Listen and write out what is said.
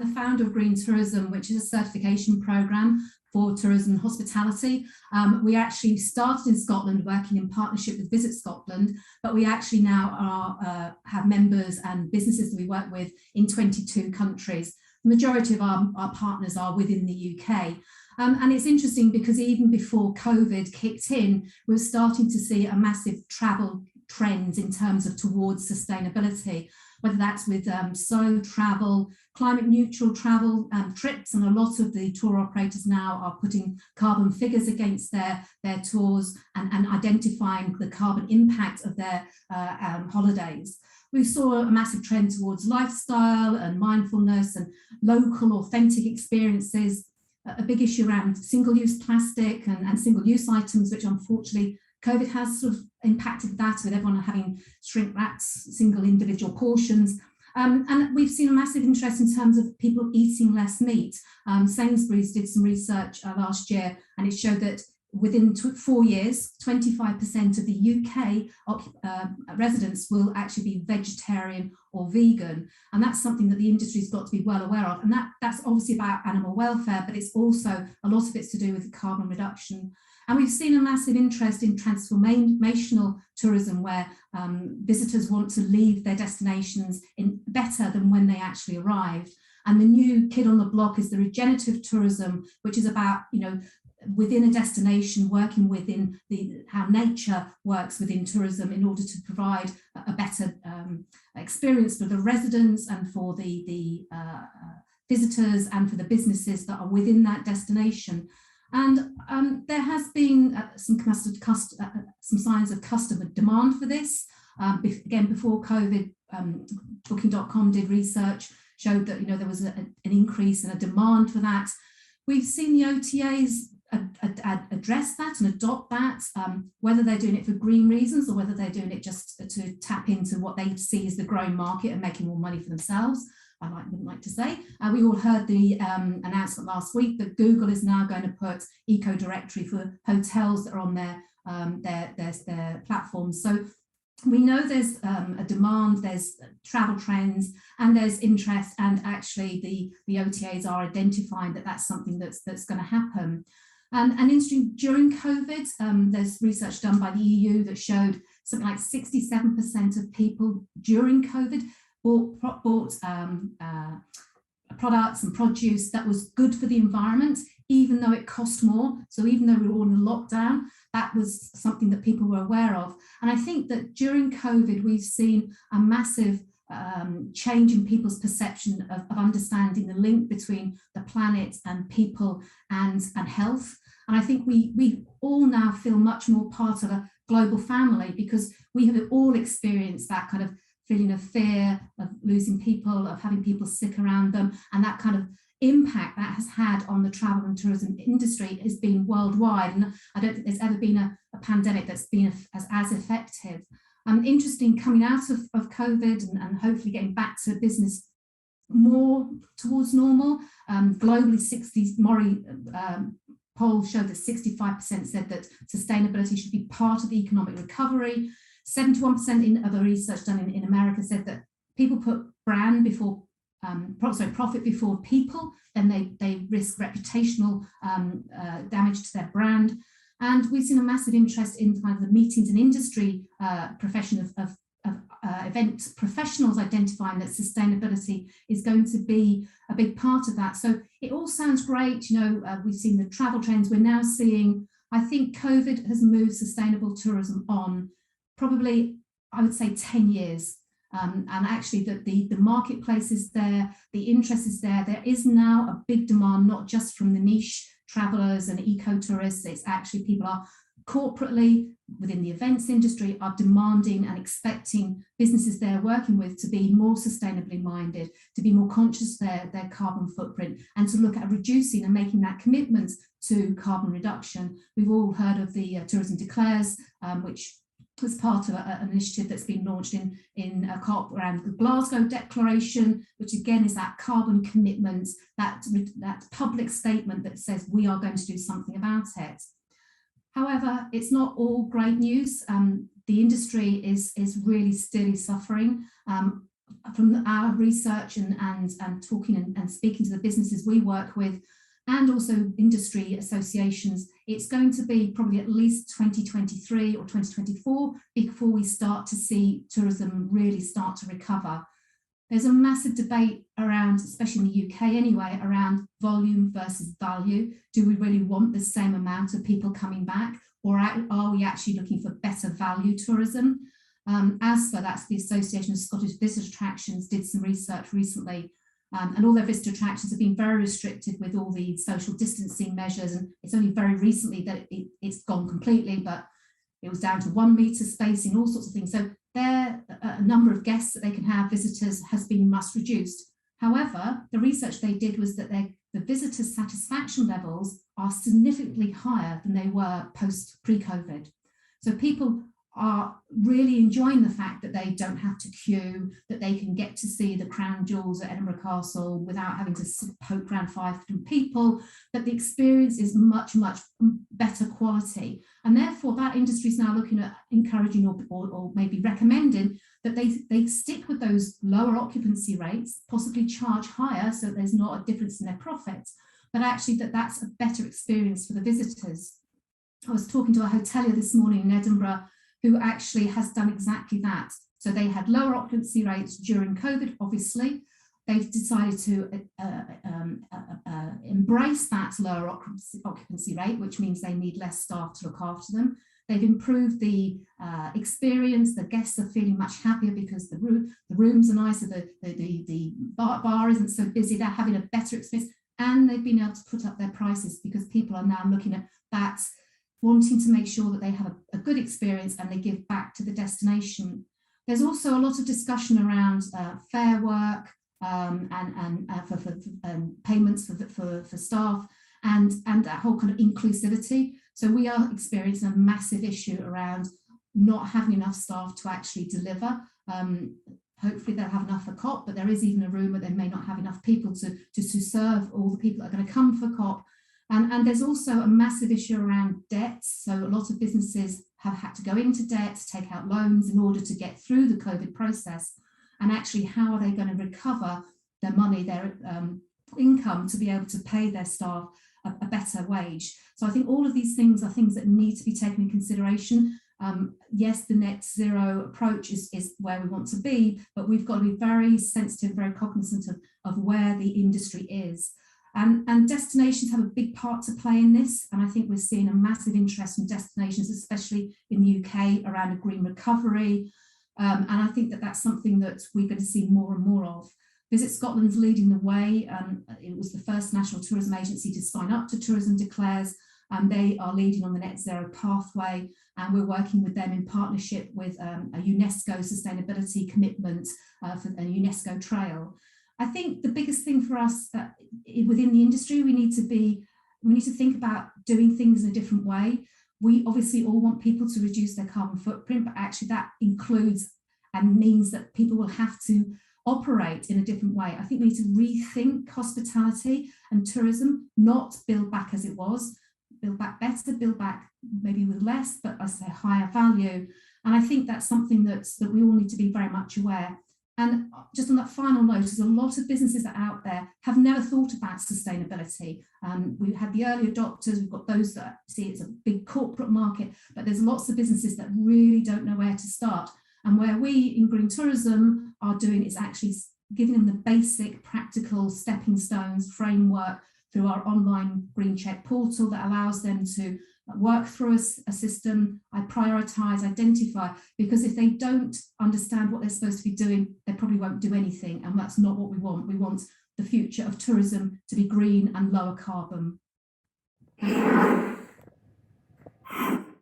the founder of Green Tourism, which is a certification programme for tourism and hospitality. We actually started in Scotland working in partnership with Visit Scotland, but we actually now have members and businesses that we work with in 22 countries. The majority of our partners are within the UK. And it's interesting because even before COVID kicked in, we were starting to see a massive travel trends in terms of towards sustainability, whether that's with solo travel, climate neutral travel trips, and a lot of the tour operators now are putting carbon figures against their tours and identifying the carbon impact of their holidays. We saw a massive trend towards lifestyle and mindfulness and local authentic experiences, a big issue around single-use plastic and single-use items, which unfortunately COVID has sort of impacted that, with everyone having shrink wraps, single individual portions. And we've seen a massive interest in terms of people eating less meat. Sainsbury's did some research last year, and it showed that within 4 years, 25% of the UK residents will actually be vegetarian or vegan. And that's something that the industry's got to be well aware of. And that's obviously about animal welfare, but it's also, a lot of it's to do with carbon reduction. And we've seen a massive interest in transformational tourism, where visitors want to leave their destinations in better than when they actually arrived. And the new kid on the block is the regenerative tourism, which is about, within a destination, working within how nature works within tourism in order to provide a better experience for the residents and for the visitors and for the businesses that are within that destination. And there has been some signs of customer demand for this. Again, before COVID, Booking.com did research, showed that there was an increase in a demand for that. We've seen the OTAs address that and adopt that, whether they're doing it for green reasons or whether they're doing it just to tap into what they see as the growing market and making more money for themselves. Wouldn't like to say. We all heard the announcement last week that Google is now going to put eco directory for hotels that are on their platforms. So we know there's a demand, there's travel trends, and there's interest, and actually the OTAs are identifying that that's something that's going to happen. And interesting, during COVID, there's research done by the EU that showed something like 67% of people during COVID bought products and produce that was good for the environment, even though it cost more. So even though we were all in lockdown, that was something that people were aware of. And I think that during COVID, we've seen a massive change in people's perception of understanding the link between the planet and people and health. And I think we all now feel much more part of a global family, because we have all experienced that kind of feeling of fear, of losing people, of having people sick around them, and that kind of impact that has had on the travel and tourism industry has been worldwide. And I don't think there's ever been a pandemic that's been as effective. Interesting, coming out of COVID and hopefully getting back to business more towards normal. Globally, Mori poll showed that 65% said that sustainability should be part of the economic recovery. 71% of the research done in America said that people put brand before, profit before people, then they risk reputational damage to their brand. And we've seen a massive interest in kind of the meetings and industry profession of event professionals identifying that sustainability is going to be a big part of that. So it all sounds great. We've seen the travel trends. We're now seeing, I think COVID has moved sustainable tourism on probably, I would say, 10 years. And actually the marketplace is there, the interest is there. There is now a big demand, not just from the niche travelers and eco-tourists. It's actually people are corporately within the events industry are demanding and expecting businesses they're working with to be more sustainably minded, to be more conscious of their carbon footprint, and to look at reducing and making that commitment to carbon reduction. We've all heard of the Tourism Declares, which was part of an initiative that's been launched in a COP around the Glasgow Declaration, which again is that carbon commitment, that public statement that says we are going to do something about it. However, it's not all great news. The industry is really still suffering. from our research and talking and speaking to the businesses we work with, and also industry associations, it's going to be probably at least 2023 or 2024 before we start to see tourism really start to recover. There's a massive debate around, especially in the UK anyway, around volume versus value. Do we really want the same amount of people coming back, or are we actually looking for better value tourism? ASFA, that's the Association of Scottish Visitor Attractions, did some research recently, and all their visitor attractions have been very restricted with all the social distancing measures, and it's only very recently that it's gone completely, but it was down to 1 metre spacing, all sorts of things. So their number of guests that they can have, visitors, has been much reduced. However, the research they did was that the visitor satisfaction levels are significantly higher than they were pre-COVID. So people are really enjoying the fact that they don't have to queue, that they can get to see the crown jewels at Edinburgh Castle without having to poke around 500 people, that the experience is much, much better quality. And therefore that industry is now looking at encouraging or maybe recommending that they stick with those lower occupancy rates, possibly charge higher so there's not a difference in their profits, but actually that's a better experience for the visitors. I was talking to a hotelier this morning in Edinburgh who actually has done exactly that. So they had lower occupancy rates during COVID, obviously. They've decided to embrace that lower occupancy rate, which means they need less staff to look after them. They've improved the experience. The guests are feeling much happier because the rooms are nicer, the bar isn't so busy. They're having a better experience, and they've been able to put up their prices because people are now looking at that, wanting to make sure that they have a good experience and they give back to the destination. There's also a lot of discussion around fair work and payments for staff and that whole kind of inclusivity. So we are experiencing a massive issue around not having enough staff to actually deliver. Hopefully they'll have enough for COP, but there is even a rumour they may not have enough people to serve all the people that are going to come for COP. And there's also a massive issue around debt. So a lot of businesses have had to go into debt, take out loans in order to get through the COVID process. And actually, how are they going to recover their money, their income, to be able to pay their staff a better wage? So I think all of these things are things that need to be taken into consideration. Yes, the net zero approach is where we want to be, but we've got to be very sensitive, very cognizant of where the industry is. And destinations have a big part to play in this. And I think we're seeing a massive interest from destinations, especially in the UK, around a green recovery. And I think that's something that we're going to see more and more of. Visit Scotland's leading the way. It was the first national tourism agency to sign up to Tourism Declares, and they are leading on the net zero pathway. And we're working with them in partnership with a UNESCO sustainability commitment for a UNESCO trail. I think the biggest thing for us within the industry, we need to think about doing things in a different way. We obviously all want people to reduce their carbon footprint, but actually that includes and means that people will have to operate in a different way. I think we need to rethink hospitality and tourism, not build back as it was, build back better, build back maybe with less, but I say higher value. And I think that's something that we all need to be very much aware. And just on that final note, there's a lot of businesses that are out there have never thought about sustainability. We've had the early adopters, we've got those that see it's a big corporate market, but there's lots of businesses that really don't know where to start. And where we in Green Tourism are doing is actually giving them the basic practical stepping stones framework through our online Green Check portal that allows them to work through a system, prioritise, identify, because if they don't understand what they're supposed to be doing, they probably won't do anything, and that's not what we want. We want the future of tourism to be green and lower carbon. Thank you.